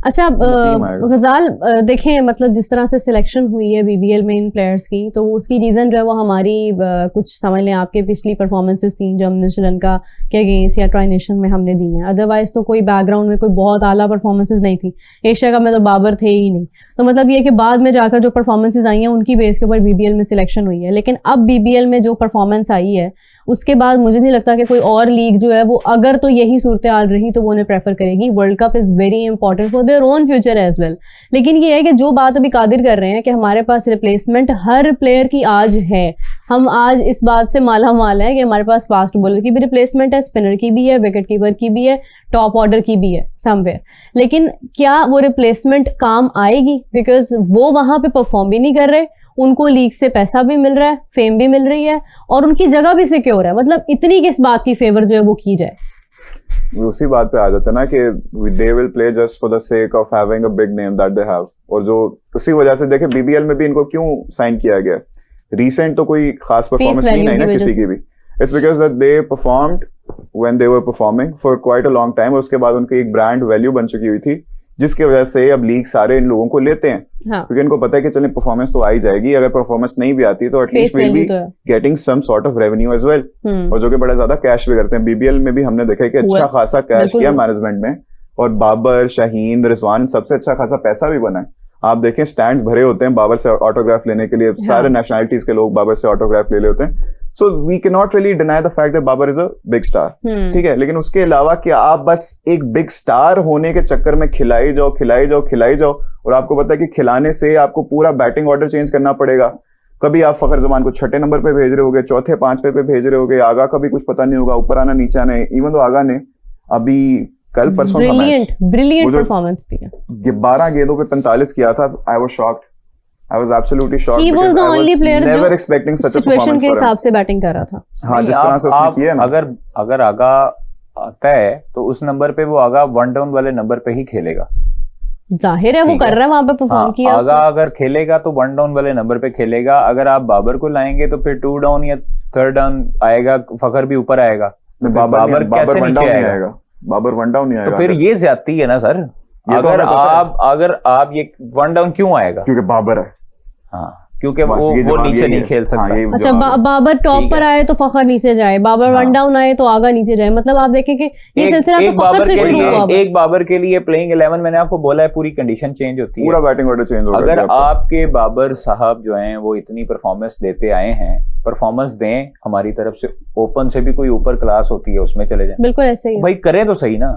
अच्छा गजाल देखें, मतलब जिस तरह से सिलेक्शन हुई है बीबीएल में इन प्लेयर्स की, तो उसकी रीज़न जो है वो हमारी कुछ समझ लें आपके पिछली परफॉर्मेंसेस थी जो हमने श्रीलंका के अगेंस्ट या ट्राई नेशन में हमने दी हैं। अदरवाइज तो कोई बैकग्राउंड में कोई बहुत आला परफॉर्मेंसेस नहीं थी। एशिया कप में तो बाबर थे ही नहीं। तो मतलब ये कि बाद में जाकर जो परफॉर्मेंसेज आई हैं उनकी बेस के ऊपर बीबीएल में सिलेक्शन हुई है। लेकिन अब बीबीएल में जो परफॉर्मेंस आई है उसके बाद मुझे नहीं लगता कि कोई और लीग जो है वो, अगर तो यही सूरत हाल रही तो वो उन्हें प्रेफर करेगी। World cup is very important for their own future as well. लेकिन ये है कि जो बात अभी कादिर कर रहे हैं कि हमारे पास रिप्लेसमेंट हर प्लेयर की आज है, हम आज इस बात से माला माल है कि हमारे पास फास्ट बॉलर की भी रिप्लेसमेंट है, स्पिनर की भी है, विकेट कीपर की भी है, टॉप ऑर्डर की भी है समवेयर। लेकिन क्या वो रिप्लेसमेंट काम आएगी? बिकॉज वो वहां पे परफॉर्म भी नहीं कर रहे, उनको लीग से पैसा भी मिल रहा है, फेम भी मिल रही है और उनकी जगह भी सिक्योर है। मतलब इतनी किस बात की फेवर जो है वो की जाए? उसी बात पे आ जाता है ना कि they will play just for the sake of having a big name that they have. और जो उसी वजह से देखे बीबीएल में भी इनको क्यों साइन किया गया, रिसेंट तो कोई खास परफॉर्मेंस नहीं है ना किसी की भी। It's because that they performed when they were performing for quite a long time, और उसके बाद उनकी एक ब्रांड वैल्यू बन चुकी हुई थी, जिसकी वजह से अब लीग सारे इन लोगों को लेते हैं। हाँ। क्योंकि इनको पता है कि चलिए परफॉर्मेंस तो आ ही जाएगी, अगर परफॉर्मेंस नहीं भी आती तो at least will be getting some sort of revenue as well, और जो कि बड़ा ज्यादा कैश भी करते हैं। बीबीएल में भी हमने देखा है कि अच्छा खासा कैश किया मैनेजमेंट में, और बाबर, शाहीन, रिजवान सबसे अच्छा खासा पैसा भी बना है। आप देखें स्टैंड्स भरे होते हैं बाबर से ऑटोग्राफ लेने के लिए। हाँ। सारे नेशनलिटीज के लोग बाबर से ऑटोग्राफ ले लेते हैं। So we can not really deny the fact that Babar is a big star, ठीक है। लेकिन उसके अलावा कि आप बस एक बिग स्टार होने के चक्कर में खिलाई जाओ, और आपको पता है कि खिलाने से आपको पूरा बैटिंग ऑर्डर चेंज करना पड़ेगा। कभी आप फखर जमान को 6 नंबर पे भेज रहे होगे, चौथे 5वें पे भेज रहे होगे, आगा का भी कुछ पता नहीं होगा, ऊपर आना नीचे आना। इवन तो आगा ने अभी कल परसों ब्रिलियंट परफॉर्मेंस दी है, 12 गेंदों पे 45 किया था। I was shocked, I was absolutely shocked. He was the only player never expecting such a performance के हिसाब से बैटिंग कर रहा था। हाँ, जिस तरह से उसने किया ना। अगर आगा आता है तो उस नंबर पे वो आगा 1 डाउन वाले नंबर पे ही खेलेगा। जाहिर है वो कर रहा है, वहां पे परफॉर्म किया। आगा अगर खेलेगा तो 1 डाउन वाले नंबर पे खेलेगा। अगर आप बाबर को लाएंगे तो फिर 2 डाउन या 3rd डाउन आएगा, फखर भी ऊपर आएगा। बाबर कैसे नीचे आएगा? बाबर 1 डाउन नहीं आएगा। तो फिर ये ज्यादती है ना सर। अगर आप ये 1 डाउन क्यों आएगा? क्योंकि बाबर है। हाँ, क्योंकि वो नीचे नहीं खेल सकता। हाँ, अच्छा, बाबर टॉप पर आए तो फखर नीचे जाए, बाबर 1 डाउन आए तो आगा नीचे जाए। मतलब आप देखें कि ये सिलसिला तो फखर से शुरू हुआ। एक बाबर के लिए प्लेइंग 11 मैंने आपको बोला है पूरी कंडीशन चेंज होती है, पूरा बैटिंग ऑर्डर चेंज होगा। अगर आपके बाबर साहब जो हैं वो इतनी परफॉर्मेंस देते आए हैं, परफॉर्मेंस दें हमारी तरफ से, ओपन से भी कोई ऊपर क्लास होती है उसमें चले जाएं। बिल्कुल ऐसे ही भाई, करें तो सही ना।